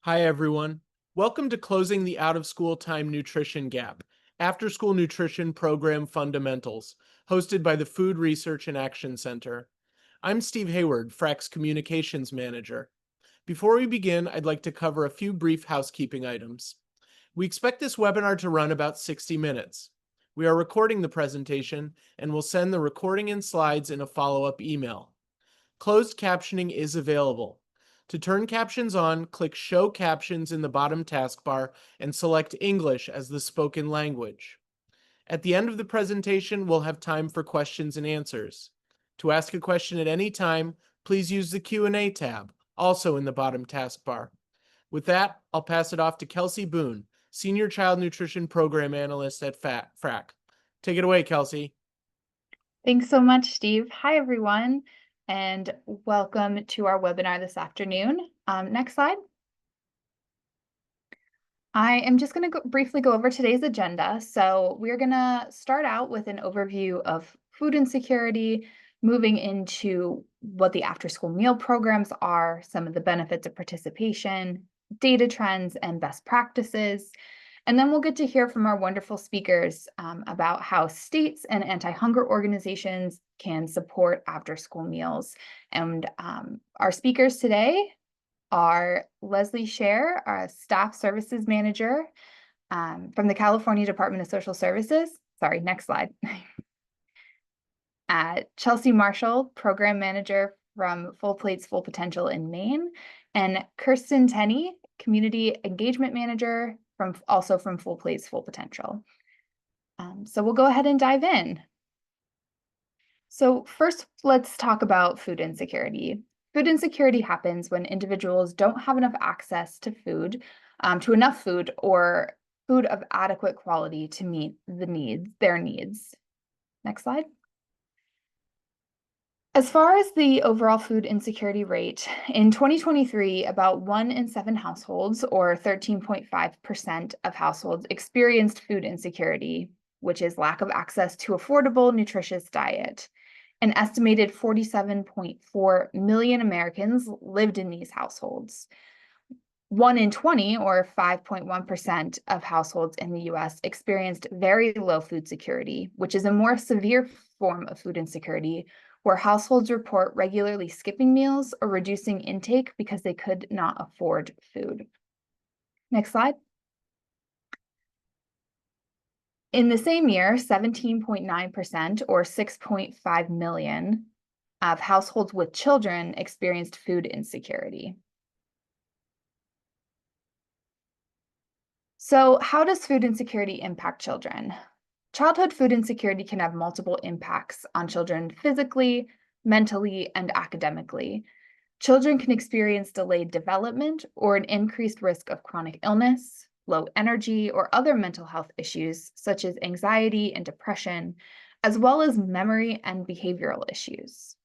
Hi, everyone. Welcome to Closing the Out-of-School Time Nutrition Gap, After-School Nutrition Program Fundamentals, hosted by the Food Research and Action Center. I'm Steve Hayward, FRAC's Communications Manager. Before we begin, I'd like to cover a few brief housekeeping items. We expect this webinar to run about 60 minutes. We are recording the presentation and will send the recording and slides in a follow-up email. Closed captioning is available. To turn captions on, click Show Captions in the bottom taskbar and select English as the spoken language. At the end of the presentation, we'll have time for questions and answers. To ask a question at any time, please use the Q&A tab, also in the bottom taskbar. With that, I'll pass it off to Kelsey Boone, Senior Child Nutrition Program Analyst at FRAC. Take it away, Kelsey. Thanks so much, Steve. Hi, everyone, and welcome to our webinar this afternoon. Next slide. I am just going to briefly go over today's agenda. So we're going to start out with an overview of food insecurity, moving into what the after-school meal programs are, some of the benefits of participation, data trends, and best practices. And then we'll get to hear from our wonderful speakers about how states and anti-hunger organizations can support after-school meals. And our speakers today are Leslie Scher, our Staff Services Manager from the California Department of Social Services. Sorry, next slide. Chelsea Marshall, Program Manager from Full Plates, Full Potential in Maine, and Kirsten Tenney, Community Engagement Manager also from Full Plates, Full Potential. So we'll go ahead and dive in. So first, let's talk about food insecurity. Food insecurity happens when individuals don't have enough access to food, to enough food or food of adequate quality to meet their needs. Next slide. As far as the overall food insecurity rate, in 2023, about 1 in 7 households, or 13.5% of households, experienced food insecurity, which is lack of access to affordable, nutritious diet. An estimated 47.4 million Americans lived in these households. 1 in 20, or 5.1% of households in the US, experienced very low food security, which is a more severe form of food insecurity, where households report regularly skipping meals or reducing intake because they could not afford food. Next slide. In the same year, 17.9%, or 6.5 million, of households with children experienced food insecurity. So how does food insecurity impact children? Childhood food insecurity can have multiple impacts on children physically, mentally, and academically. Children can experience delayed development or an increased risk of chronic illness, low energy, or other mental health issues such as anxiety and depression, as well as memory and behavioral issues.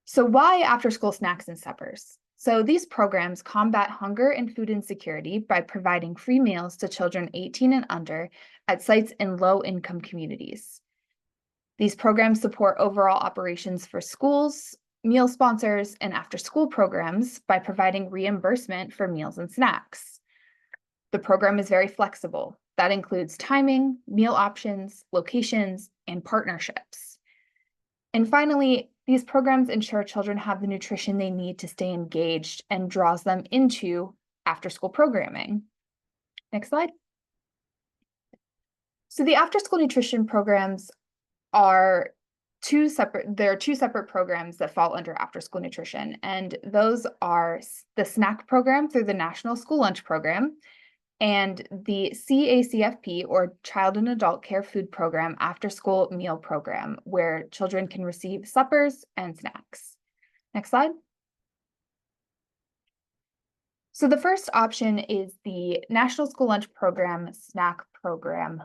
So why after-school snacks and suppers? So these programs combat hunger and food insecurity by providing free meals to children 18 and under at sites in low-income communities. These programs support overall operations for schools, meal sponsors, and after-school programs by providing reimbursement for meals and snacks. The program is very flexible. That includes timing, meal options, locations, and partnerships. And finally, these programs ensure children have the nutrition they need to stay engaged and draws them into after-school programming. Next slide. So the after-school nutrition programs are two separate programs that fall under after-school nutrition, and those are the SNAC program through the National School Lunch Program and the CACFP, or Child and Adult Care Food Program, after-school meal program, where children can receive suppers and snacks. Next slide. So the first option is the National School Lunch Program SNAC program,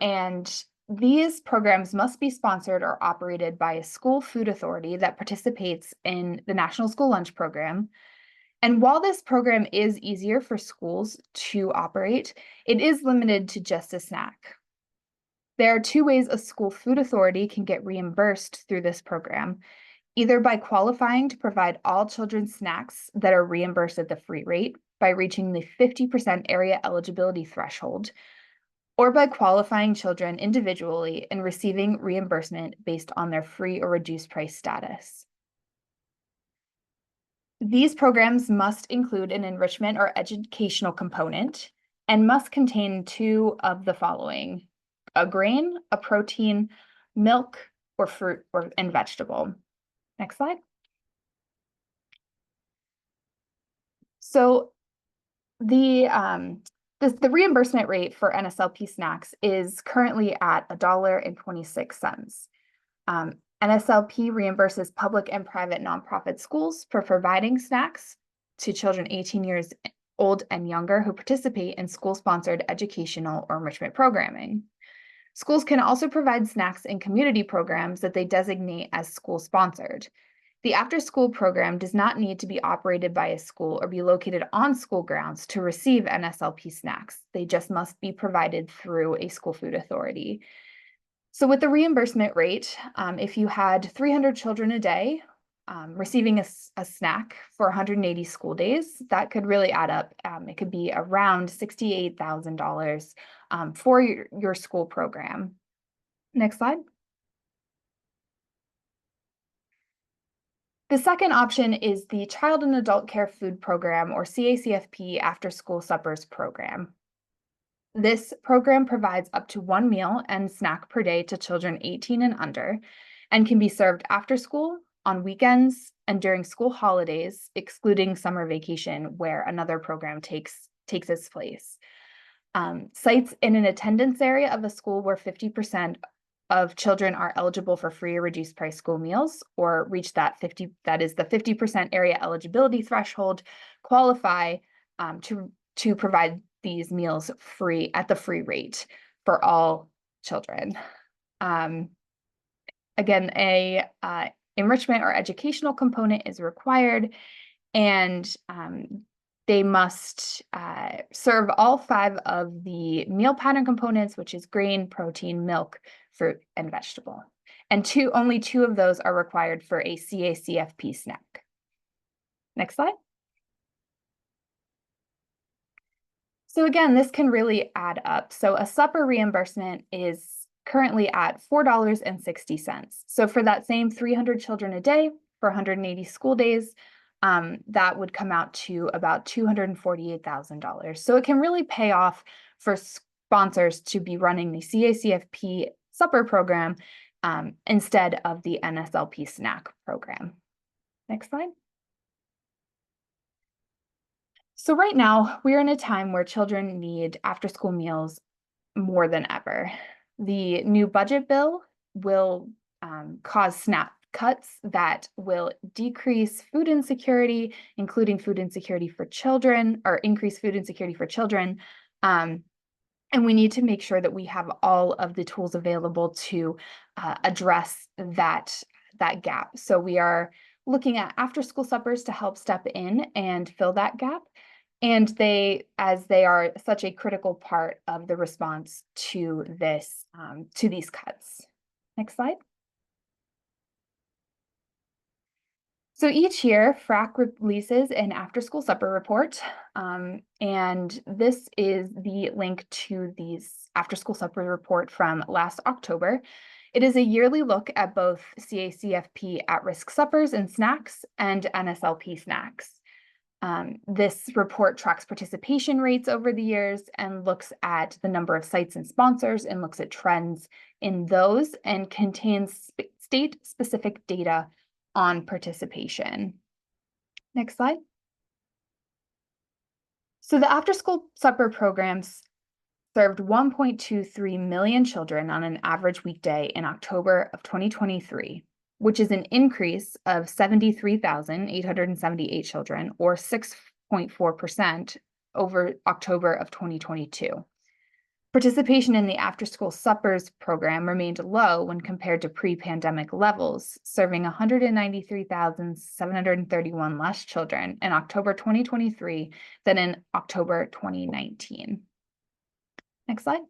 and these programs must be sponsored or operated by a school food authority that participates in the National School Lunch Program. And while this program is easier for schools to operate, it is limited to just a snack. There are 2 ways a school food authority can get reimbursed through this program. either by qualifying to provide all children snacks that are reimbursed at the free rate by reaching the 50% area eligibility threshold, or by qualifying children individually and receiving reimbursement based on their free or reduced price status. These programs must include an enrichment or educational component and must contain two of the following: a grain, a protein, milk, or fruit and vegetable. Next slide. So the reimbursement rate for NSLP snacks is currently at $1.26. NSLP reimburses public and private nonprofit schools for providing snacks to children 18 years old and younger who participate in school-sponsored educational or enrichment programming. Schools can also provide snacks in community programs that they designate as school-sponsored. The after-school program does not need to be operated by a school or be located on school grounds to receive NSLP snacks. They just must be provided through a school food authority. So with the reimbursement rate, if you had 300 children a day receiving a snack for 180 school days, that could really add up. It could be around $68,000 for your school program. Next slide. The second option is the Child and Adult Care Food Program, or CACFP After School Suppers Program. This program provides up to one meal and snack per day to children 18 and under, and can be served after school, on weekends, and during school holidays, excluding summer vacation, where another program takes its place. Sites in an attendance area of a school where 50% of children are eligible for free or reduced price school meals, or reach that is the 50% area eligibility threshold, qualify to provide these meals free at the free rate for all children. Again, a enrichment or educational component is required, and they must serve all 5 of the meal pattern components, which is grain, protein, milk, fruit, and vegetable. And only 2 of those are required for a CACFP snack. Next slide. So again, this can really add up. So a supper reimbursement is currently at $4.60. So for that same 300 children a day for 180 school days, that would come out to about $248,000. So it can really pay off for sponsors to be running the CACFP supper program instead of the NSLP snack program. Next slide. So right now, we're in a time where children need after-school meals more than ever. The new budget bill will cause SNAP cuts that will decrease food insecurity, including food insecurity for children, or increase food insecurity for children. And we need to make sure that we have all of the tools available to address that gap. So we are looking at after-school suppers to help step in and fill that gap. And as they are such a critical part of the response to these cuts. Next slide. So each year, FRAC releases an after-school supper report, and this is the link to these after-school supper report from last October. It is a yearly look at both CACFP at-risk suppers and snacks and NSLP snacks. This report tracks participation rates over the years and looks at the number of sites and sponsors and looks at trends in those, and contains state-specific data on participation. Next slide. So the after-school supper programs served 1.23 million children on an average weekday in October of 2023, which is an increase of 73,878 children, or 6.4% over October of 2022. Participation in the after-school suppers program remained low when compared to pre-pandemic levels, serving 193,731 less children in October 2023 than in October 2019. Next slide.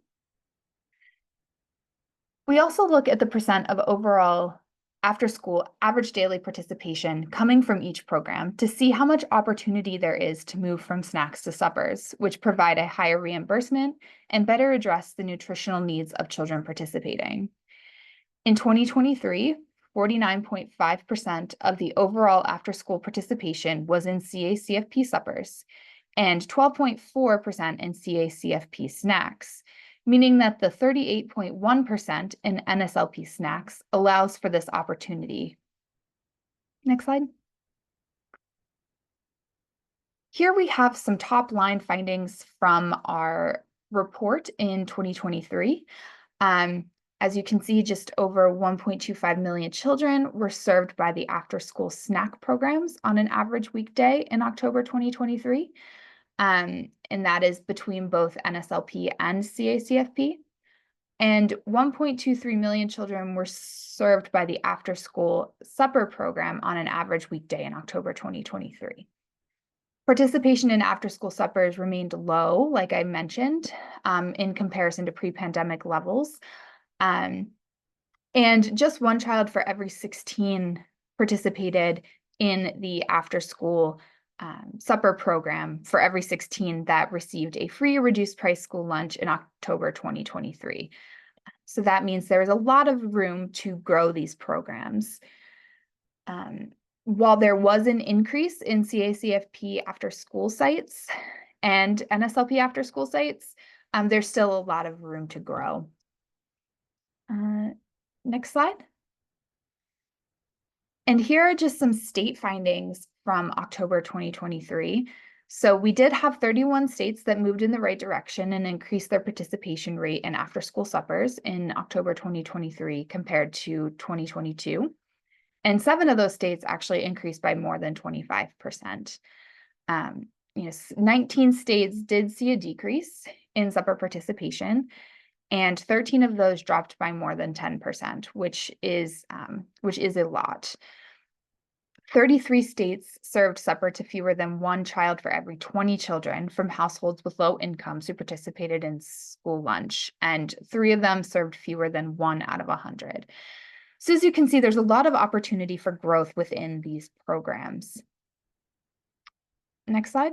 We also look at the percent of overall after-school average daily participation coming from each program to see how much opportunity there is to move from snacks to suppers, which provide a higher reimbursement and better address the nutritional needs of children participating. In 2023, 49.5% of the overall after-school participation was in CACFP suppers and 12.4% in CACFP snacks, meaning that the 38.1% in NSLP snacks allows for this opportunity. Next slide. Here we have some top line findings from our report in 2023. As you can see, just over 1.25 million children were served by the after-school snack programs on an average weekday in October 2023. And that is between both NSLP and CACFP. And 1.23 million children were served by the after-school supper program on an average weekday in October 2023. Participation in after-school suppers remained low, like I mentioned, in comparison to pre-pandemic levels. And just one child for every 16 participated in the after-school supper program for every 16 that received a free or reduced price school lunch in October 2023. So that means there is a lot of room to grow these programs. While there was an increase in CACFP after-school sites and NSLP after-school sites, there's still a lot of room to grow. Next slide. And here are just some state findings from October 2023. So we did have 31 states that moved in the right direction and increased their participation rate in after-school suppers in October 2023 compared to 2022. And 7 of those states actually increased by more than 25%. 19 states did see a decrease in supper participation, and 13 of those dropped by more than 10%, which is a lot. 33 states served supper to fewer than one child for every 20 children from households with low incomes who participated in school lunch, and 3 of them served fewer than 1 out of 100. So as you can see, there's a lot of opportunity for growth within these programs. Next slide.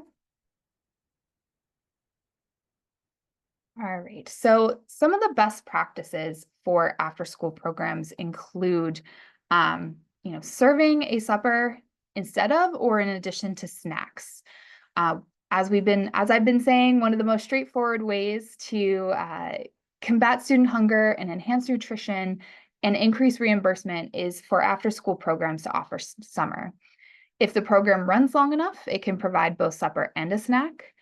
All right, so some of the best practices for after-school programs include, serving a supper instead of or in addition to snacks. As I've been saying, one of the most straightforward ways to combat student hunger and enhance nutrition and increase reimbursement is for after-school programs to offer summer. If the program runs long enough, it can provide both supper and a snack.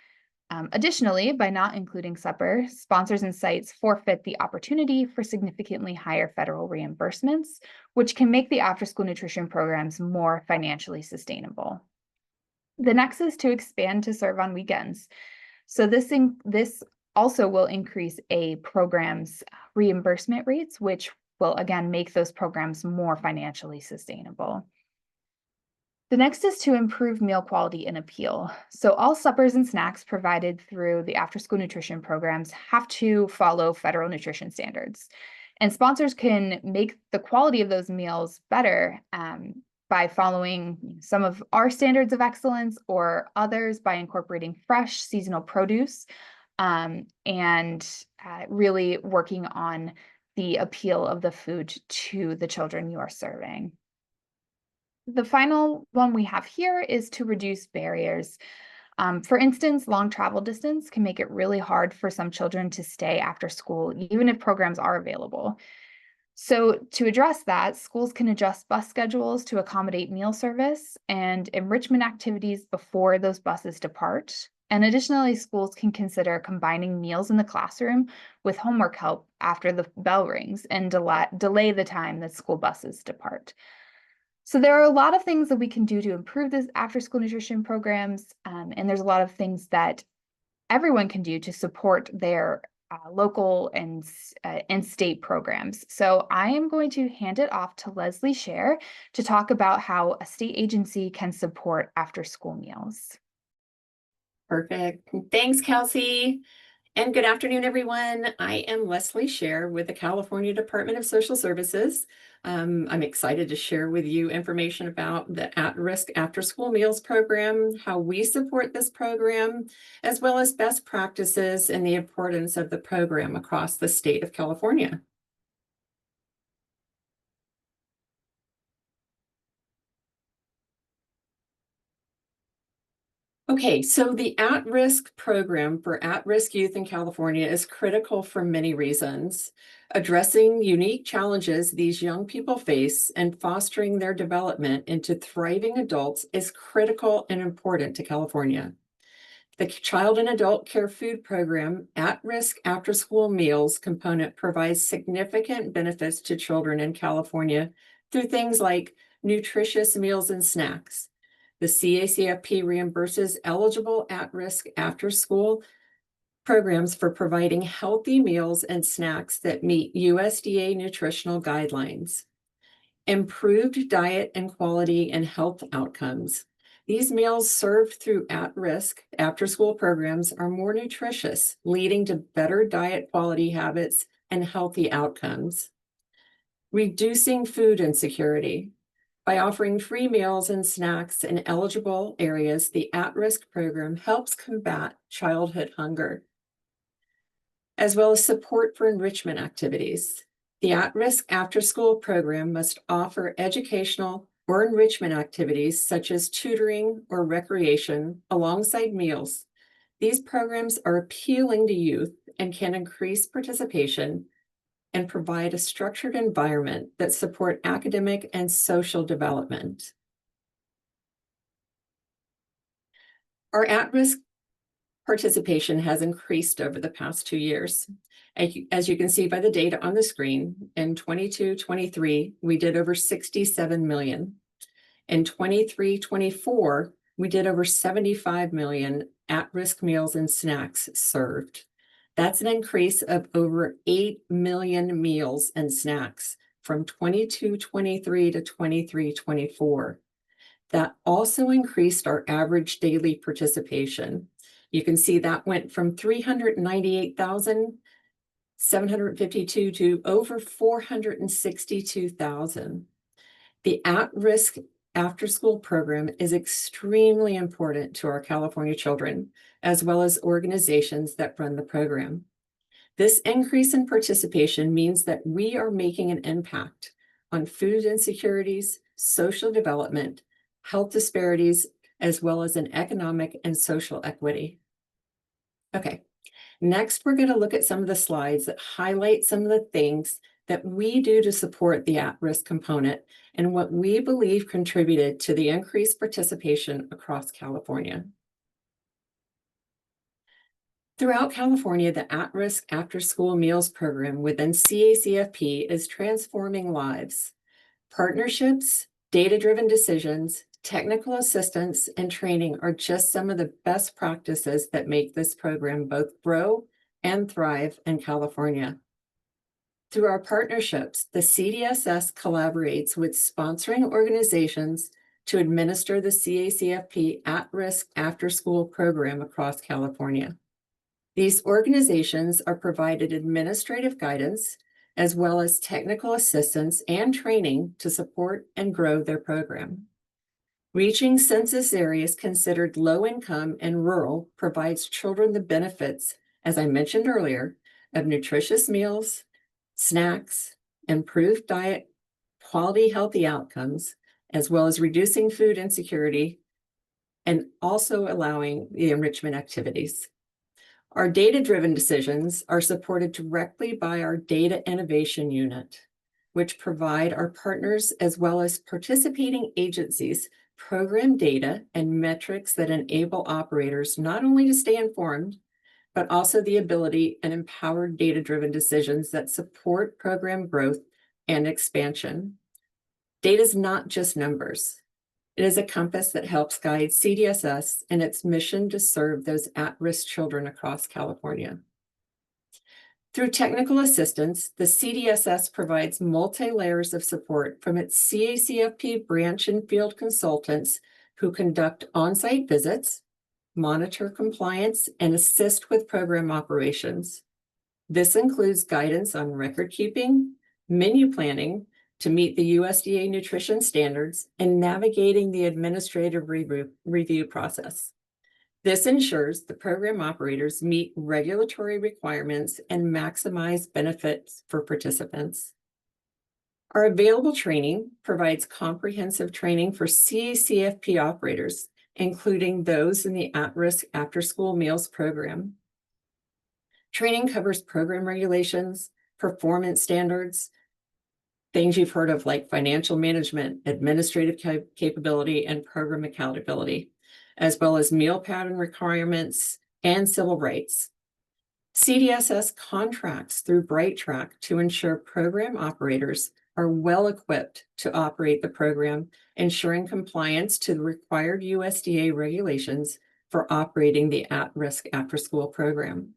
Additionally, by not including supper, sponsors and sites forfeit the opportunity for significantly higher federal reimbursements, which can make the after-school nutrition programs more financially sustainable. The next is to expand to serve on weekends. So this also will increase a program's reimbursement rates, which will again make those programs more financially sustainable. The next is to improve meal quality and appeal. So all suppers and snacks provided through the after-school nutrition programs have to follow federal nutrition standards. And sponsors can make the quality of those meals better by following some of our standards of excellence or others by incorporating fresh seasonal produce and really working on the appeal of the food to the children you are serving. The final one we have here is to reduce barriers. For instance, long travel distance can make it really hard for some children to stay after school, even if programs are available. So to address that, schools can adjust bus schedules to accommodate meal service and enrichment activities before those buses depart. And additionally, schools can consider combining meals in the classroom with homework help after the bell rings and delay the time that school buses depart. So there are a lot of things that we can do to improve this after-school nutrition programs, and there's a lot of things that everyone can do to support their local and state programs. So I am going to hand it off to Leslie Scher to talk about how a state agency can support after-school meals. Perfect. Thanks, Kelsey. And good afternoon, everyone. I am Leslie Scher with the California Department of Social Services. I'm excited to share with you information about the At-Risk After-School Meals Program, how we support this program, as well as best practices and the importance of the program across the state of California. Okay, so the at-risk program for at-risk youth in California is critical for many reasons. Addressing unique challenges these young people face and fostering their development into thriving adults is critical and important to California. The Child and Adult Care Food Program At-Risk After-School Meals component provides significant benefits to children in California through things like nutritious meals and snacks. The CACFP reimburses eligible at-risk after-school programs for providing healthy meals and snacks that meet USDA nutritional guidelines. Improved diet and quality and health outcomes. These meals served through at-risk after-school programs are more nutritious, leading to better diet quality habits and healthy outcomes. Reducing food insecurity. By offering free meals and snacks in eligible areas, the at-risk program helps combat childhood hunger, as well as support for enrichment activities. The at-risk after-school program must offer educational or enrichment activities such as tutoring or recreation alongside meals. These programs are appealing to youth and can increase participation and provide a structured environment that support academic and social development. Our at-risk participation has increased over the past 2 years. As you can see by the data on the screen, in 22-23, we did over 67 million. In 23-24, we did over 75 million at-risk meals and snacks served. That's an increase of over 8 million meals and snacks from 22-23 to 23-24. That also increased our average daily participation. You can see that went from 398,752 to over 462,000. The at-risk after-school program is extremely important to our California children, as well as organizations that run the program. This increase in participation means that we are making an impact on food insecurities, social development, health disparities, as well as in economic and social equity. Okay, next we're going to look at some of the slides that highlight some of the things that we do to support the at-risk component and what we believe contributed to the increased participation across California. Throughout California, the At-Risk After-School Meals Program within CACFP is transforming lives. Partnerships, data-driven decisions, technical assistance, and training are just some of the best practices that make this program both grow and thrive in California. Through our partnerships, the CDSS collaborates with sponsoring organizations to administer the CACFP At-Risk After-School Program across California. These organizations are provided administrative guidance, as well as technical assistance and training to support and grow their program. Reaching census areas considered low-income and rural provides children the benefits, as I mentioned earlier, of nutritious meals, snacks, improved diet, quality healthy outcomes, as well as reducing food insecurity, and also allowing the enrichment activities. Our data-driven decisions are supported directly by our Data Innovation Unit, which provide our partners as well as participating agencies program data and metrics that enable operators not only to stay informed, but also the ability and empowered data-driven decisions that support program growth and expansion. Data is not just numbers. It is a compass that helps guide CDSS in its mission to serve those at-risk children across California. Through technical assistance, the CDSS provides multi-layers of support from its CACFP branch and field consultants who conduct on-site visits, monitor compliance, and assist with program operations. This includes guidance on record keeping, menu planning to meet the USDA nutrition standards, and navigating the administrative review process. This ensures the program operators meet regulatory requirements and maximize benefits for participants. Our available training provides comprehensive training for CACFP operators, including those in the at-risk after-school meals program. Training covers program regulations, performance standards, things you've heard of like financial management, administrative capability, and program accountability, as well as meal pattern requirements and civil rights. CDSS contracts through BrightTrack to ensure program operators are well equipped to operate the program, ensuring compliance to the required USDA regulations for operating the at-risk after-school program.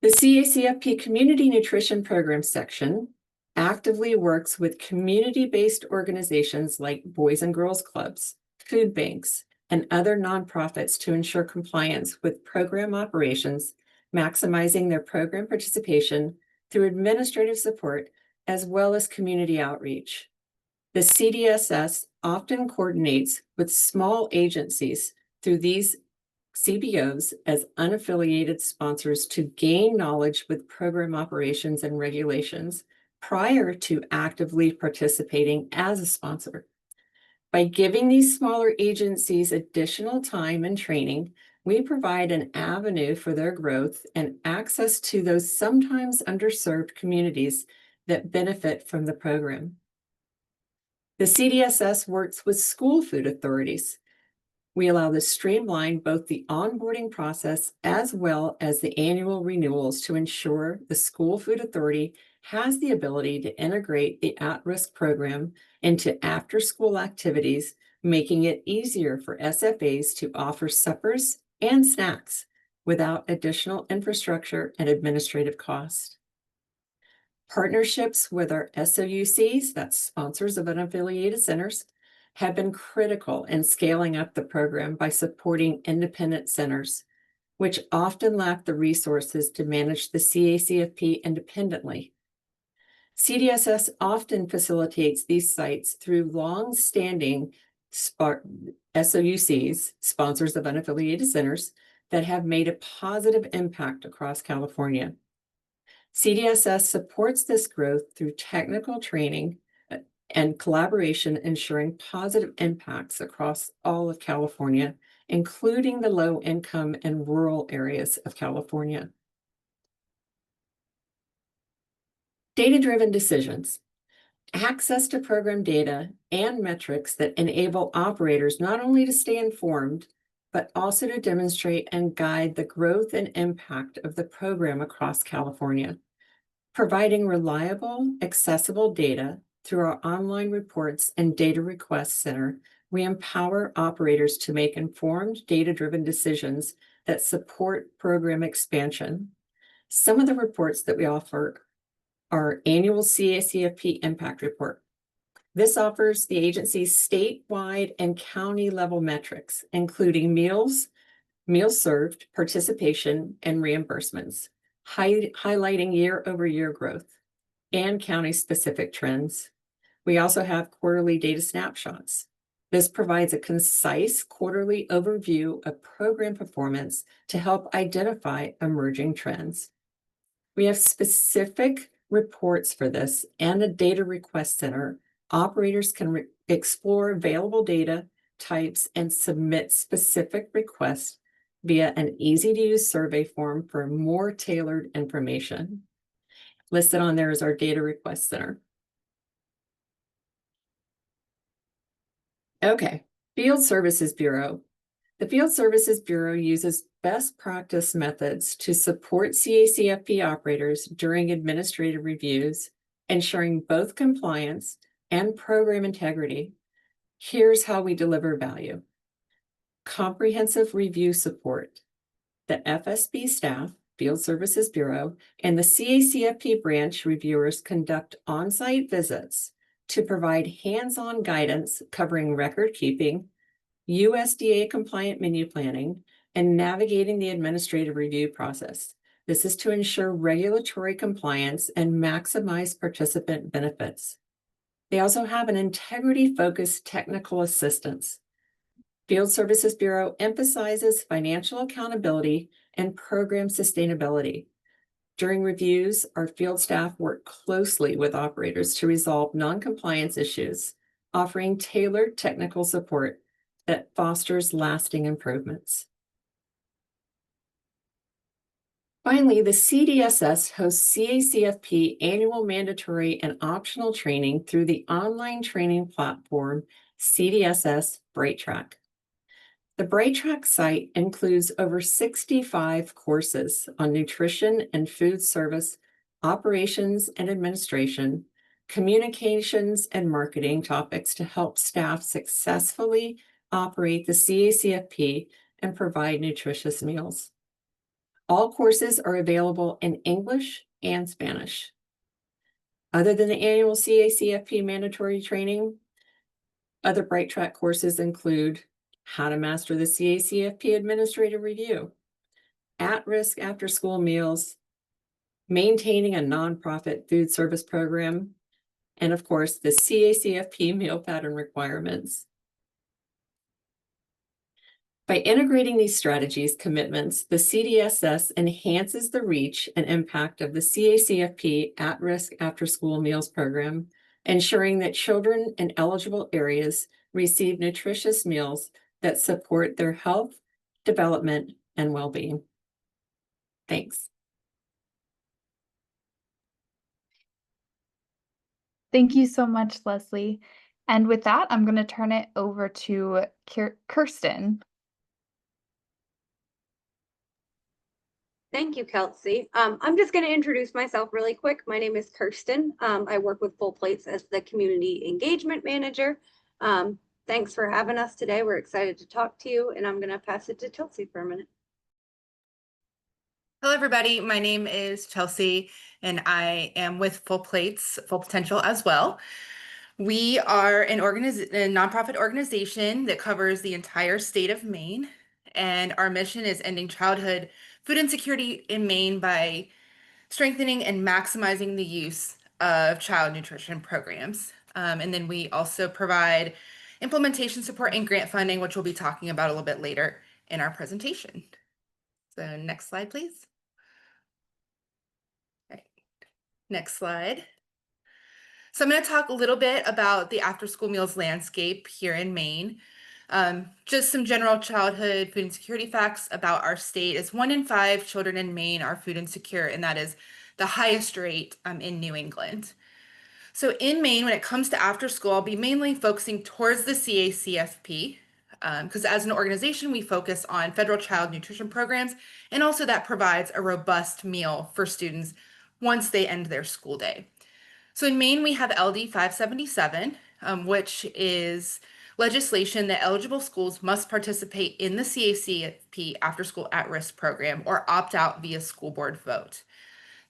The CACFP Community Nutrition Program section actively works with community-based organizations like Boys and Girls Clubs, food banks, and other nonprofits to ensure compliance with program operations, maximizing their program participation through administrative support as well as community outreach. The CDSS often coordinates with small agencies through these CBOs as unaffiliated sponsors to gain knowledge with program operations and regulations prior to actively participating as a sponsor. By giving these smaller agencies additional time and training, we provide an avenue for their growth and access to those sometimes underserved communities that benefit from the program. The CDSS works with school food authorities. We allow this streamline both the onboarding process as well as the annual renewals to ensure the school food authority has the ability to integrate the at-risk program into after-school activities, making it easier for SFAs to offer suppers and snacks without additional infrastructure and administrative cost. Partnerships with our SOUCs, that's sponsors of unaffiliated centers, have been critical in scaling up the program by supporting independent centers, which often lack the resources to manage the CACFP independently. CDSS often facilitates these sites through long-standing SOUCs, sponsors of unaffiliated centers, that have made a positive impact across California. CDSS supports this growth through technical training and collaboration, ensuring positive impacts across all of California, including the low-income and rural areas of California. Data-driven decisions. Access to program data and metrics that enable operators not only to stay informed, but also to demonstrate and guide the growth and impact of the program across California. Providing reliable, accessible data through our online reports and data request center, we empower operators to make informed, data-driven decisions that support program expansion. Some of the reports that we offer are annual CACFP Impact Report. This offers the agency's statewide and county level metrics, including meals served, participation, and reimbursements, highlighting year-over-year growth and county-specific trends. We also have quarterly data snapshots. This provides a concise quarterly overview of program performance to help identify emerging trends. We have specific reports for this and a data request center. Operators can explore available data types and submit specific requests via an easy-to-use survey form for more tailored information. Listed on there is our data request center. Okay, Field Services Bureau. The Field Services Bureau uses best practice methods to support CACFP operators during administrative reviews, ensuring both compliance and program integrity. Here's how we deliver value. Comprehensive review support. The FSB staff, Field Services Bureau, and the CACFP branch reviewers conduct on-site visits to provide hands-on guidance covering record keeping, USDA compliant menu planning, and navigating the administrative review process. This is to ensure regulatory compliance and maximize participant benefits. They also have an integrity-focused technical assistance. Field Services Bureau emphasizes financial accountability and program sustainability. During reviews, our field staff work closely with operators to resolve non-compliance issues, offering tailored technical support that fosters lasting improvements. Finally, the CDSS hosts CACFP annual mandatory and optional training through the online training platform CDSS BrightTrack. The BrightTrack site includes over 65 courses on nutrition and food service, operations and administration, communications and marketing topics to help staff successfully operate the CACFP and provide nutritious meals. All courses are available in English and Spanish. Other than the annual CACFP mandatory training, other BrightTrack courses include how to master the CACFP administrative review, at-risk after-school meals, maintaining a nonprofit food service program, and of course, the CACFP meal pattern requirements. By integrating these strategies commitments, the CDSS enhances the reach and impact of the CACFP at-risk after-school meals program, ensuring that children in eligible areas receive nutritious meals that support their health, development, and well-being. Thanks. Thank you so much, Leslie. And with that, I'm going to turn it over to Kirsten. Thank you, Kelsey. I'm just going to introduce myself really quick. My name is Kirsten. I work with Full Plates as the Community Engagement Manager. Thanks for having us today. We're excited to talk to you, and I'm going to pass it to Chelsea for a minute. Hello, everybody. My name is Chelsea, and I am with Full Plates, Full Potential as well. We are a nonprofit organization that covers the entire state of Maine, and our mission is ending childhood food insecurity in Maine by strengthening and maximizing the use of child nutrition programs. And then we also provide implementation support and grant funding, which we'll be talking about a little bit later in our presentation. So next slide, please. Okay. Next slide. So I'm going to talk a little bit about the after-school meals landscape here in Maine. Just some general childhood food insecurity facts about our state is 1 in 5 children in Maine are food insecure, and that is the highest rate in New England. So in Maine, when it comes to after school, I'll be mainly focusing towards the CACFP, because as an organization, we focus on federal child nutrition programs, and also that provides a robust meal for students once they end their school day. So in Maine, we have LD 577, which is legislation that eligible schools must participate in the CACFP after school at-risk program or opt out via school board vote.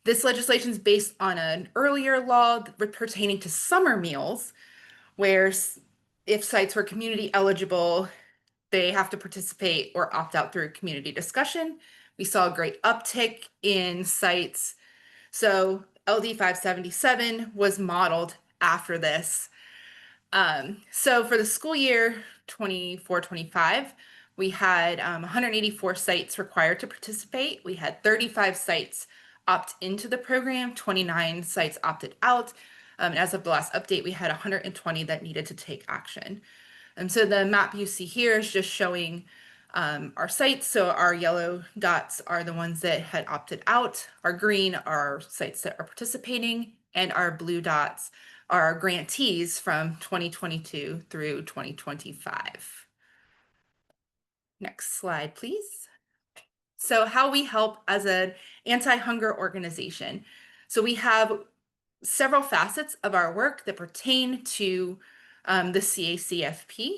This legislation is based on an earlier law pertaining to summer meals, where if sites were community eligible, they have to participate or opt out through community discussion. We saw a great uptick in sites. So LD 577 was modeled after this. So for the school year 24-25, we had 184 sites required to participate. We had 35 sites opt into the program, 29 sites opted out. As of the last update, we had 120 that needed to take action. So the map you see here is just showing our sites. So our yellow dots are the ones that had opted out. Our green are sites that are participating, and our blue dots are our grantees from 2022 through 2025. Next slide, please. So how we help as an anti-hunger organization. So we have several facets of our work that pertain to the CACFP.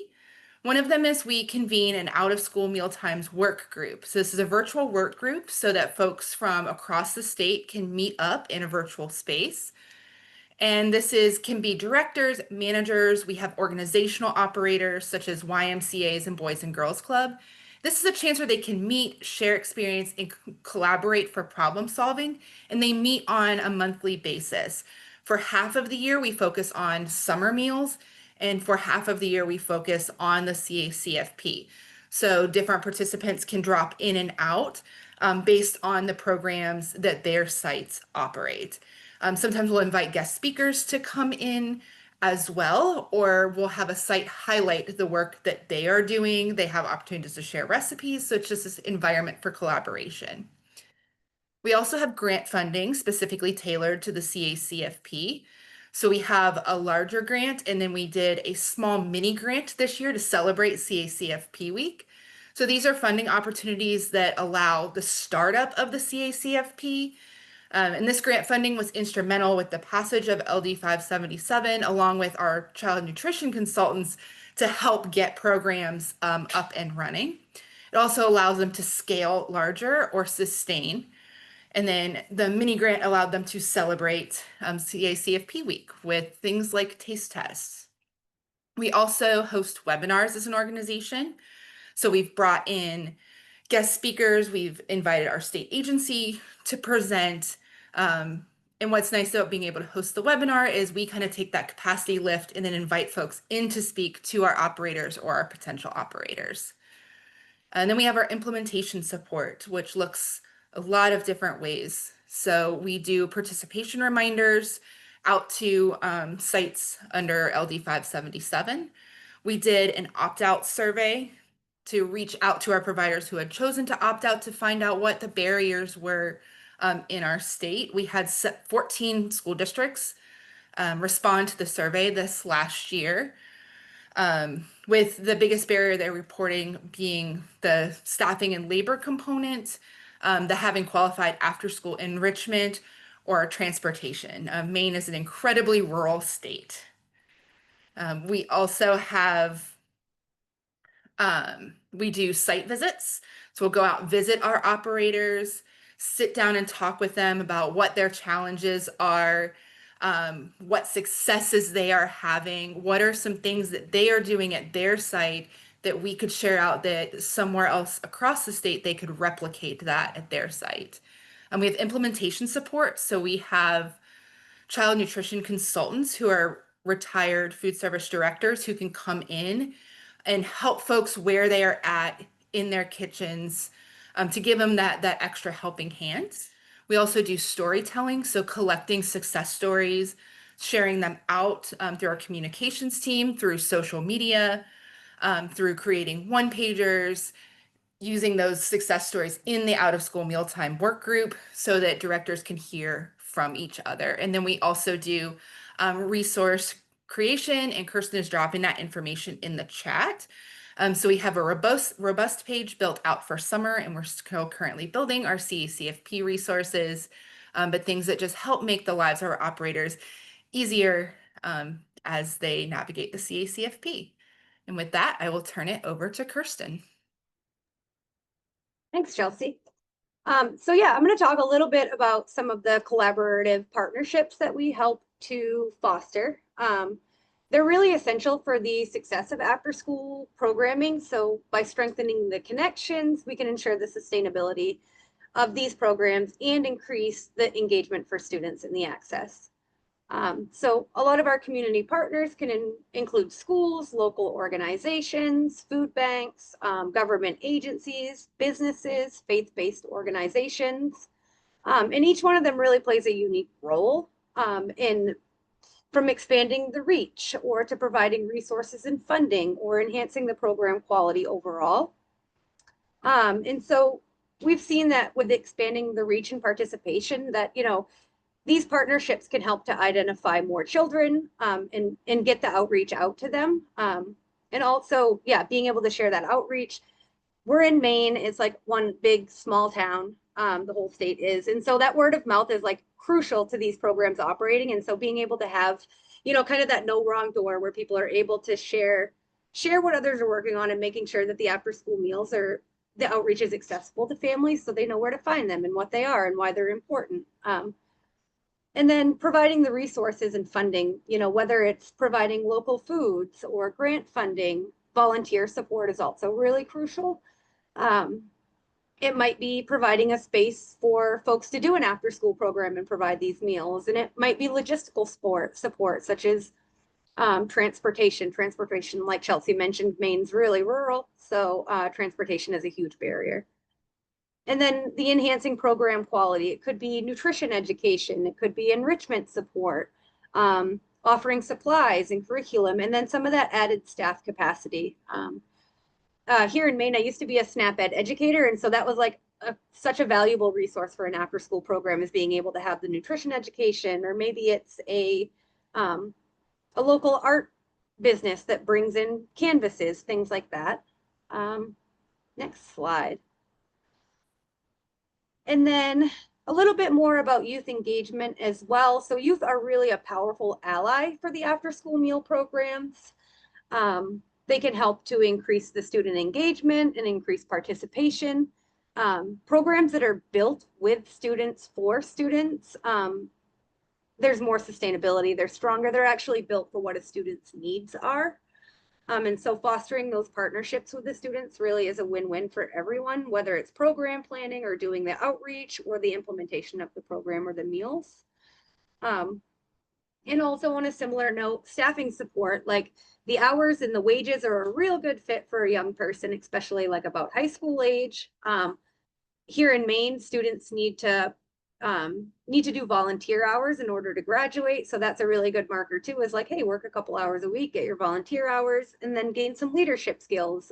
One of them is we convene an out-of-school mealtimes work group. So this is a virtual work group so that folks from across the state can meet up in a virtual space. And can be directors, managers. We have organizational operators such as YMCAs and Boys and Girls Club. This is a chance where they can meet, share experience, and collaborate for problem solving. And they meet on a monthly basis. For half of the year, we focus on summer meals. And for half of the year, we focus on the CACFP. So different participants can drop in and out based on the programs that their sites operate. Sometimes we'll invite guest speakers to come in as well, or we'll have a site highlight the work that they are doing. They have opportunities to share recipes, so it's just this environment for collaboration. We also have grant funding specifically tailored to the CACFP. So we have a larger grant, and then we did a small mini grant this year to celebrate CACFP week. So these are funding opportunities that allow the startup of the CACFP. And this grant funding was instrumental with the passage of LD 577, along with our child nutrition consultants to help get programs up and running. It also allows them to scale larger or sustain. And then the mini grant allowed them to celebrate CACFP week with things like taste tests. We also host webinars as an organization. So we've brought in guest speakers, we've invited our state agency to present. And what's nice about being able to host the webinar is we kind of take that capacity lift and then invite folks in to speak to our operators or our potential operators. And then we have our implementation support, which looks a lot of different ways. So we do participation reminders out to sites under LD 577. We did an opt-out survey to reach out to our providers who had chosen to opt out to find out what the barriers were in our state. We had 14 school districts respond to the survey this last year, with the biggest barrier they're reporting being the staffing and labor component, the having qualified after-school enrichment, or transportation. Maine is an incredibly rural state. We also have we do site visits. So we'll go out, visit our operators, sit down and talk with them about what their challenges are, what successes they are having, what are some things that they are doing at their site that we could share out that somewhere else across the state they could replicate that at their site. And we have implementation support. So we have child nutrition consultants who are retired food service directors who can come in and help folks where they are at in their kitchens to give them that extra helping hand. We also do storytelling, so collecting success stories, sharing them out through our communications team, through social media, through creating one-pagers, using those success stories in the out-of-school mealtime work group so that directors can hear from each other. And then we also do resource creation, and Kirsten is dropping that information in the chat. So we have a robust page built out for summer, and we're still currently building our CACFP resources, but things that just help make the lives of our operators easier as they navigate the CACFP. And with that, I will turn it over to Kirsten. Thanks, Chelsea. So yeah, I'm going to talk a little bit about some of the collaborative partnerships that we help to foster. They're really essential for the success of after-school programming. So by strengthening the connections, we can ensure the sustainability of these programs and increase the engagement for students in the access. So a lot of our community partners can include schools, local organizations, food banks, government agencies, businesses, faith-based organizations. And each one of them really plays a unique role from expanding the reach or to providing resources and funding or enhancing the program quality overall. And so we've seen that with expanding the reach and participation that, these partnerships can help to identify more children and get the outreach out to them. And also, yeah, being able to share that outreach. We're in Maine. It's like one big small town. The whole state is. And so that word of mouth is like crucial to these programs operating. And so being able to have, kind of that no wrong door where people are able to share what others are working on and making sure that the after school meals the outreach is accessible to families so they know where to find them and what they are and why they're important. And then providing the resources and funding, whether it's providing local foods or grant funding, volunteer support is also really crucial. It might be providing a space for folks to do an after school program and provide these meals. And it might be logistical support, such as transportation, like Chelsea mentioned, Maine's really rural. So transportation is a huge barrier. And then the enhancing program quality. It could be nutrition education. It could be enrichment support, offering supplies and curriculum, and then some of that added staff capacity. Here in Maine, I used to be a SNAP Ed educator, and so that was like such a valuable resource for an after school program, is being able to have the nutrition education, or maybe it's a local art business that brings in canvases, things like that. Next slide. And then a little bit more about youth engagement as well. So youth are really a powerful ally for the after school meal programs. They can help to increase the student engagement and increase participation. Programs that are built with students for students, there's more sustainability, they're stronger, they're actually built for what a student's needs are. And so fostering those partnerships with the students really is a win-win for everyone, whether it's program planning or doing the outreach or the implementation of the program or the meals. And also on a similar note, staffing support, like the hours and the wages are a real good fit for a young person, especially like about high school age. Here in Maine, students need to do volunteer hours in order to graduate. So that's a really good marker too, is like, hey, work a couple hours a week, get your volunteer hours, and then gain some leadership skills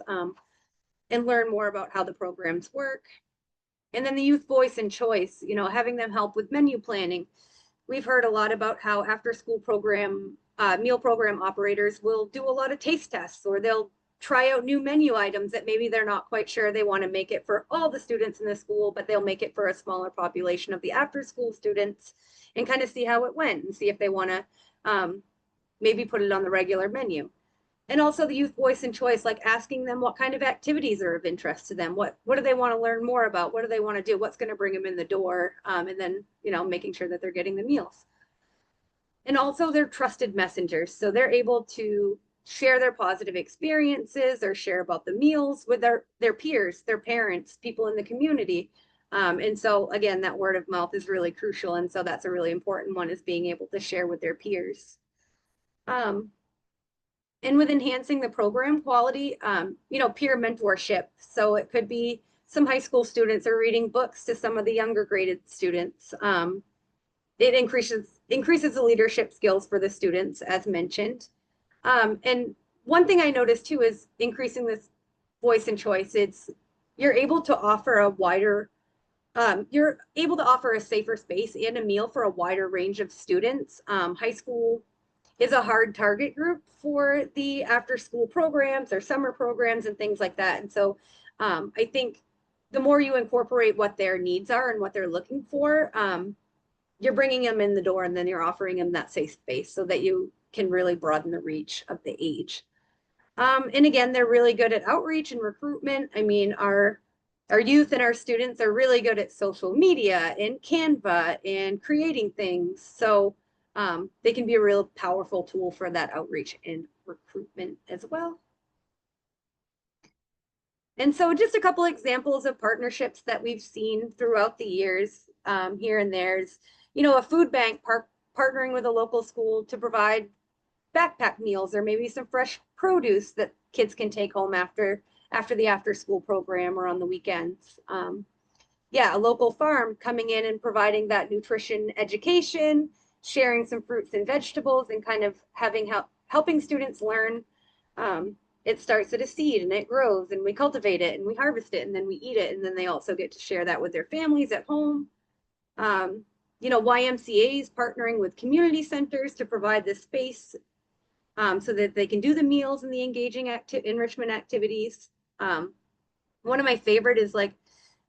and learn more about how the programs work. And then the youth voice and choice, having them help with menu planning. We've heard a lot about how after school program, meal program operators will do a lot of taste tests, or they'll try out new menu items that maybe they're not quite sure they want to make it for all the students in the school, but they'll make it for a smaller population of the after school students and kind of see how it went and see if they want to maybe put it on the regular menu. And also the youth voice and choice, like asking them what kind of activities are of interest to them. What do they want to learn more about? What do they want to do? What's going to bring them in the door? And then, making sure that they're getting the meals. And also they're trusted messengers. So they're able to share their positive experiences or share about the meals with their peers, their parents, people in the community. And so again, that word of mouth is really crucial. And so that's a really important one, is being able to share with their peers. And with enhancing the program quality, peer mentorship. So it could be some high school students are reading books to some of the younger graded students. It increases the leadership skills for the students, as mentioned. And one thing I noticed too is increasing this voice and choice. You're able to offer a safer space and a meal for a wider range of students. High school is a hard target group for the after school programs or summer programs and things like that. And so I think the more you incorporate what their needs are and what they're looking for, you're bringing them in the door, and then you're offering them that safe space so that you can really broaden the reach of the age. And again, they're really good at outreach and recruitment. I mean, our youth and our students are really good at social media and Canva and creating things. So they can be a real powerful tool for that outreach and recruitment as well. And so just a couple examples of partnerships that we've seen throughout the years here and there is, a food bank partnering with a local school to provide backpack meals or maybe some fresh produce that kids can take home after the after school program or on the weekends. A local farm coming in and providing that nutrition education, sharing some fruits and vegetables, and kind of helping students learn. It starts at a seed and it grows, and we cultivate it and we harvest it and then we eat it, and then they also get to share that with their families at home. YMCA's partnering with community centers to provide the space so that they can do the meals and the engaging enrichment activities. One of my favorite is like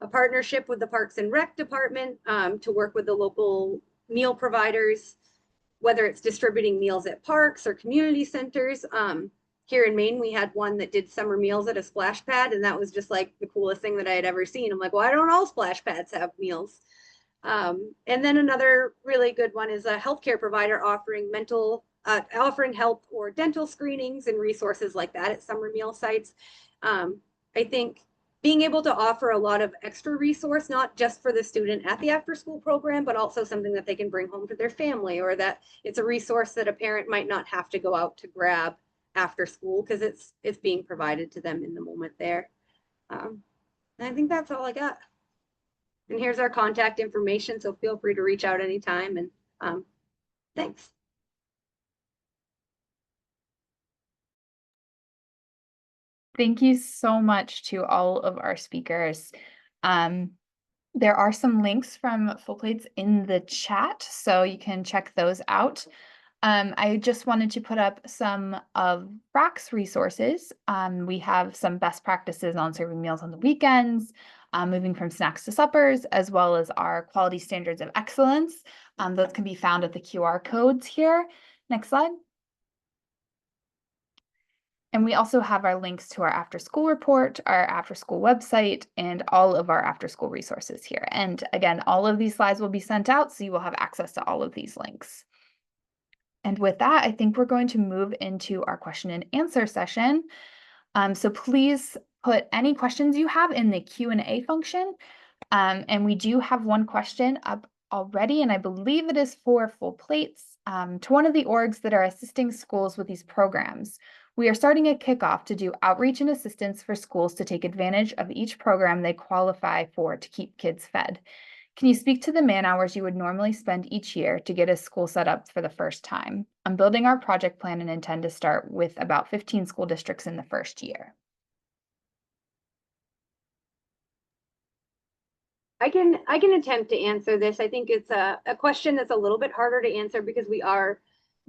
a partnership with the Parks and Rec department to work with the local meal providers, whether it's distributing meals at parks or community centers. Here in Maine, we had one that did summer meals at a splash pad, and that was just like the coolest thing that I had ever seen. I'm like, why don't all splash pads have meals? And then another really good one is a healthcare provider offering health or dental screenings and resources like that at summer meal sites. I think being able to offer a lot of extra resource, not just for the student at the after school program, but also something that they can bring home to their family, or that it's a resource that a parent might not have to go out to grab after school because it's being provided to them in the moment there. And I think that's all I got. And here's our contact information, so feel free to reach out anytime, and thanks. Thank you so much to all of our speakers. There are some links from Full Plates in the chat, so you can check those out. I just wanted to put up some of RAC's resources. We have some best practices on serving meals on the weekends, moving from snacks to suppers, as well as our quality standards of excellence. Those can be found at the QR codes here. Next slide. And we also have our links to our after school report, our after school website, and all of our after school resources here. And again, all of these slides will be sent out, so you will have access to all of these links. And with that, I think we're going to move into our question and answer session. So please put any questions you have in the Q&A function. And we do have one question up already, and I believe it is for Full Plates, to one of the orgs that are assisting schools with these programs. We are starting a kickoff to do outreach and assistance for schools to take advantage of each program they qualify for to keep kids fed. Can you speak to the man hours you would normally spend each year to get a school set up for the first time? I'm building our project plan and intend to start with about 15 school districts in the first year. I can attempt to answer this. I think it's a question that's a little bit harder to answer because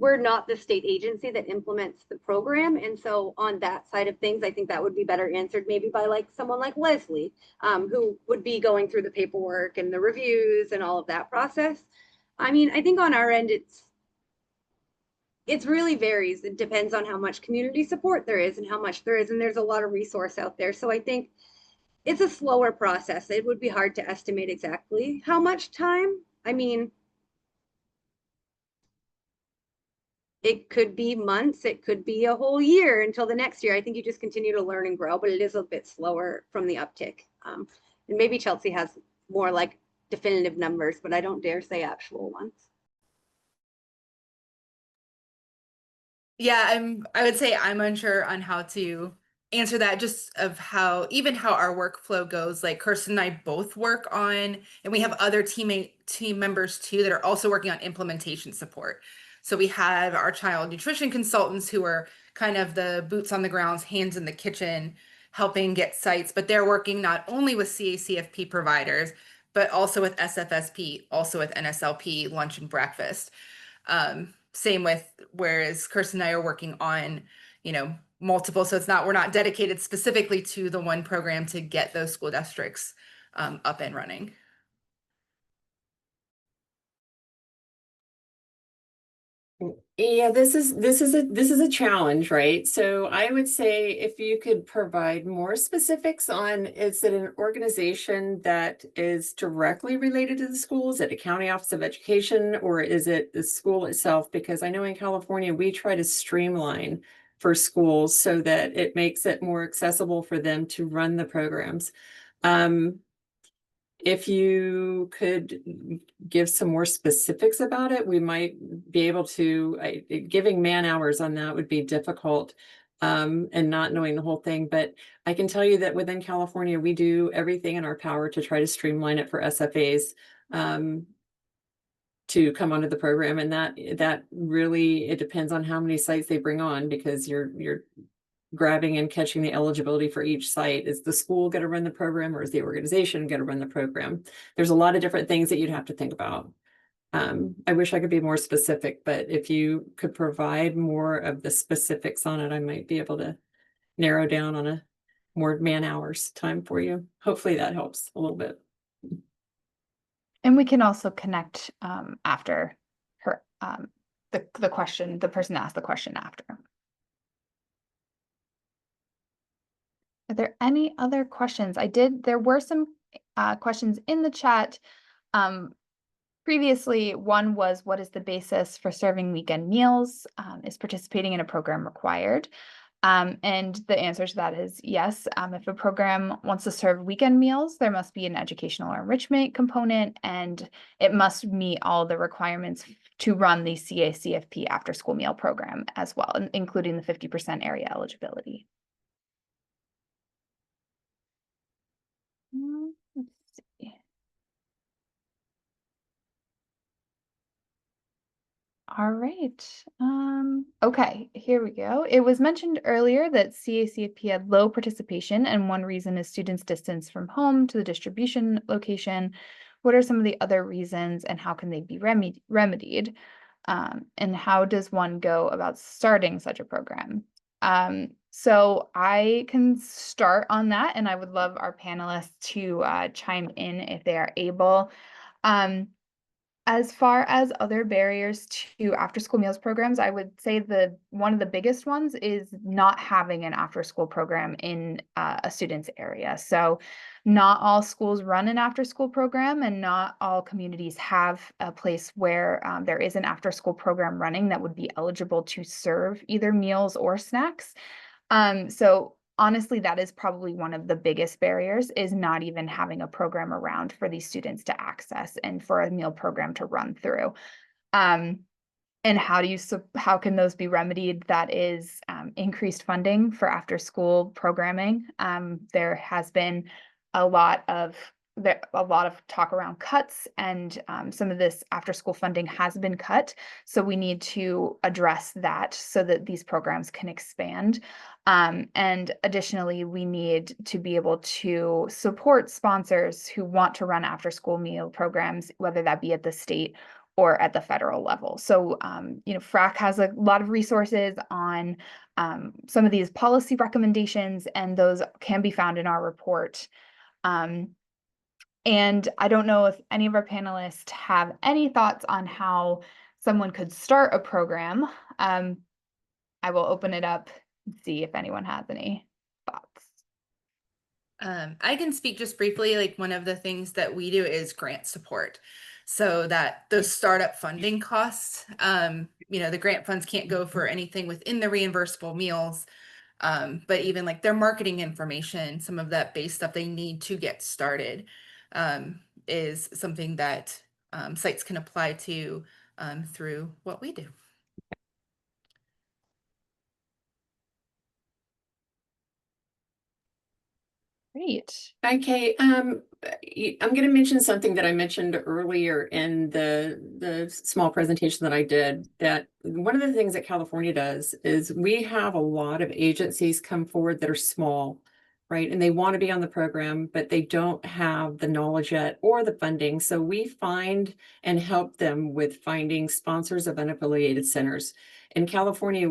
we're not the state agency that implements the program. And so on that side of things, I think that would be better answered maybe by like someone like Leslie, who would be going through the paperwork and the reviews and all of that process. I mean, I think on our end, it's really varies. It depends on how much community support there is and how much there is. And there's a lot of resource out there. So I think it's a slower process. It would be hard to estimate exactly how much time. I mean, it could be months, it could be a whole year until the next year. I think you just continue to learn and grow, but it is a bit slower from the uptick. And maybe Chelsea has more like definitive numbers, but I don't dare say actual ones. Yeah, I would say I'm unsure on how to answer that, just of how our workflow goes. Like Kirsten and I both work on, and we have other team members too that are also working on implementation support. So we have our child nutrition consultants who are kind of the boots on the ground, hands in the kitchen, helping get sites, but they're working not only with CACFP providers, but also with SFSP, also with NSLP, lunch and breakfast. Same with, whereas Kirsten and I are working on, multiple, so we're not dedicated specifically to the one program to get those school districts up and running. Yeah, this is a challenge, right? So I would say if you could provide more specifics on, is it an organization that is directly related to the school? Is it a county office of education, or is it the school itself? Because I know in California, we try to streamline for schools so that it makes it more accessible for them to run the programs. If you could give some more specifics about it, we might be able to, giving man hours on that would be difficult, and not knowing the whole thing. But I can tell you that within California, we do everything in our power to try to streamline it for SFAs to come onto the program. And that really, it depends on how many sites they bring on, because you're grabbing and catching the eligibility for each site. Is the school going to run the program, or is the organization going to run the program? There's a lot of different things that you'd have to think about. I wish I could be more specific, but if you could provide more of the specifics on it, I might be able to narrow down on a more man hours time for you. Hopefully that helps a little bit. And we can also connect after her the question, the person asked the question after. Are there any other questions? There were some questions in the chat. previously. One was, what is the basis for serving weekend meals? Is participating in a program required? And the answer to that is yes. If a program wants to serve weekend meals, there must be an educational or enrichment component, and it must meet all the requirements to run the CACFP after school meal program as well, including the 50% area eligibility. Let's see. All right. Okay, here we go. It was mentioned earlier that CACFP had low participation, and one reason is students' distance from home to the distribution location. What are some of the other reasons, and how can they be remedied? And how does one go about starting such a program? So I can start on that, and I would love our panelists to chime in if they are able. As far as other barriers to after-school meals programs, I would say one of the biggest ones is not having an after-school program in a student's area. So not all schools run an after-school program, and not all communities have a place where there is an after-school program running that would be eligible to serve either meals or snacks. So honestly, that is probably one of the biggest barriers, is not even having a program around for these students to access and for a meal program to run through. And how can those be remedied? That is increased funding for after school programming. There has been a lot of talk around cuts, and some of this after school funding has been cut. So we need to address that so that these programs can expand. And additionally, we need to be able to support sponsors who want to run after school meal programs, whether that be at the state or at the federal level. So, FRAC has a lot of resources on some of these policy recommendations, and those can be found in our report. And I don't know if any of our panelists have any thoughts on how someone could start a program. I will open it up and see if anyone has any thoughts. I can speak just briefly. Like, one of the things that we do is grant support, so that those startup funding costs, the grant funds can't go for anything within the reimbursable meals. But even like their marketing information, some of that base stuff they need to get started, is something that sites can apply to through what we do. Great. Okay, I'm going to mention something that I mentioned earlier in the small presentation that I did, that one of the things that California does is we have a lot of agencies come forward that are small, right? And they want to be on the program, but they don't have the knowledge yet or the funding. So we find and help them with finding sponsors of unaffiliated centers. In California,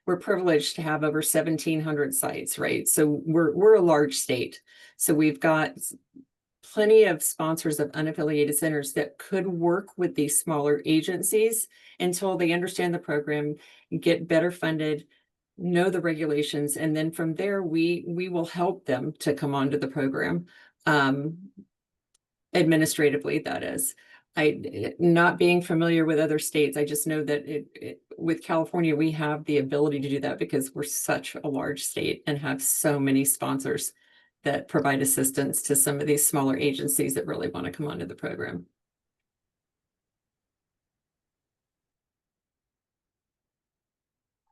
we're privileged to have over 1,700 sites, right? So we're a large state. So we've got plenty of sponsors of unaffiliated centers that could work with these smaller agencies until they understand the program, get better funded, know the regulations, and then from there we will help them to come onto the program. Administratively, that is. Not being familiar with other states, I just know that with California, we have the ability to do that because we're such a large state and have so many sponsors that provide assistance to some of these smaller agencies that really want to come onto the program.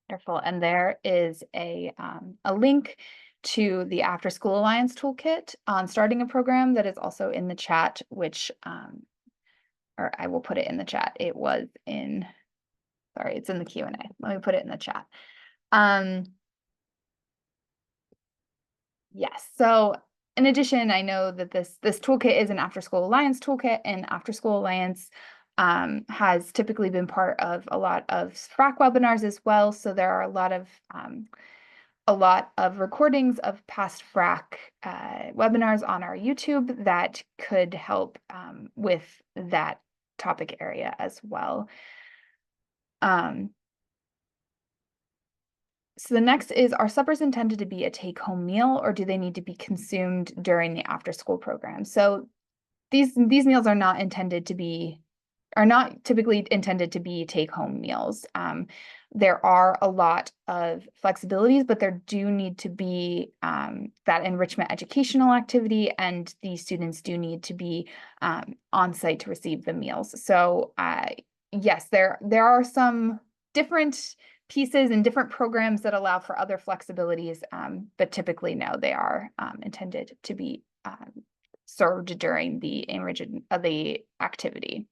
Wonderful. And there is a link to the After School Alliance toolkit on starting a program that is also in the chat, which, or I will put it in the chat. It was in, sorry, it's in the Q&A. Let me put it in the chat. Yes. So in addition, I know that this toolkit is an After School Alliance toolkit, and After School Alliance has typically been part of a lot of FRAC webinars as well. So there are a lot of recordings of past FRAC webinars on our YouTube that could help with that topic area as well. So the next is, are suppers intended to be a take-home meal, or do they need to be consumed during the after-school program? So these meals are not typically intended to be take-home meals. There are a lot of flexibilities, but there do need to be that enrichment educational activity, and these students do need to be on site to receive the meals. So yes, there are some different pieces and different programs that allow for other flexibilities, but typically no, they are intended to be served during the enrichment of the activity.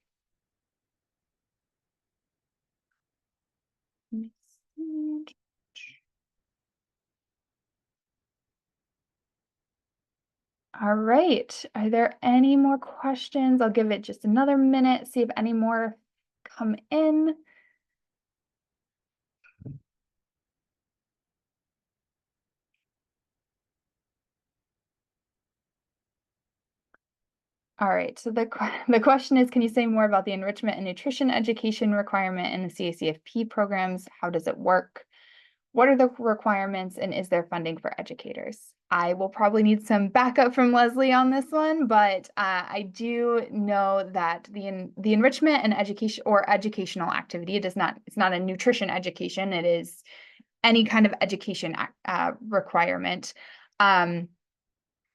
All right. Are there any more questions? I'll give it just another minute, see if any more come in. All right, so the question is, can you say more about the enrichment and nutrition education requirement in the CACFP programs? How does it work? What are the requirements, and is there funding for educators? I will probably need some backup from Leslie on this one, but I do know that the enrichment and education or educational activity, it's not a nutrition education, it is any kind of education requirement.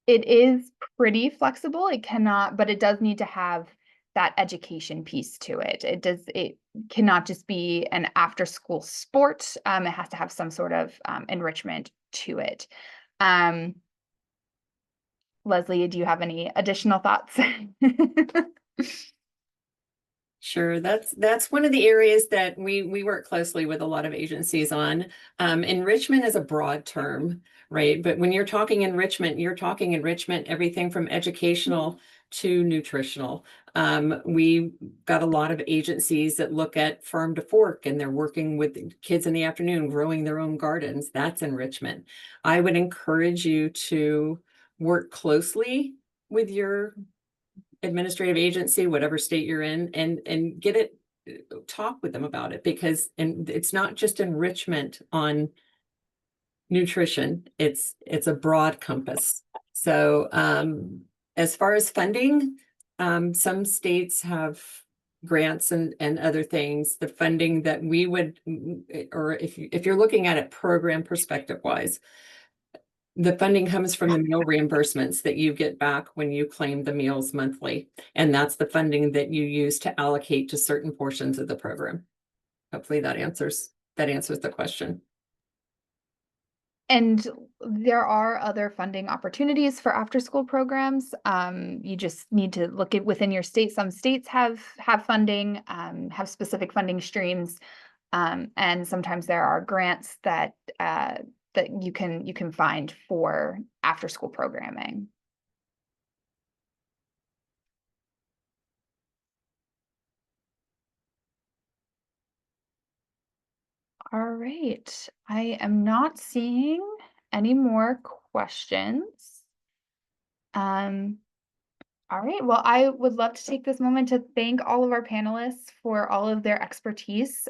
It is pretty flexible. It cannot, but it does need to have that education piece to it. It cannot just be an after school sport. It has to have some sort of enrichment to it. Leslie, do you have any additional thoughts? Sure, that's one of the areas that we work closely with a lot of agencies on. Enrichment is a broad term, right? But when you're talking enrichment, everything from educational to nutritional. We got a lot of agencies that look at farm to fork, and they're working with kids in the afternoon, growing their own gardens. That's enrichment. I would encourage you to work closely with your administrative agency, whatever state you're in, and get it, talk with them about it, because it's not just enrichment on nutrition, it's a broad compass. So as far as funding, some states have grants and other things. The funding that we would, or if you're looking at it program perspective wise, the funding comes from the meal reimbursements that you get back when you claim the meals monthly. And that's the funding that you use to allocate to certain portions of the program. Hopefully that answers the question. And there are other funding opportunities for after school programs. You just need to look at within your state. Some states have funding, have specific funding streams. And sometimes there are grants that that you can find for after school programming. All right, I am not seeing any more questions. All right, well, I would love to take this moment to thank all of our panelists for all of their expertise.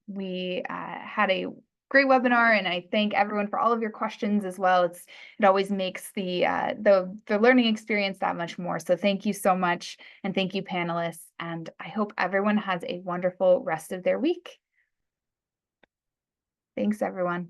We had a great webinar, and I thank everyone for all of your questions as well. It always makes the learning experience that much more. So thank you so much, and thank you, panelists. And I hope everyone has a wonderful rest of their week. Thanks, everyone.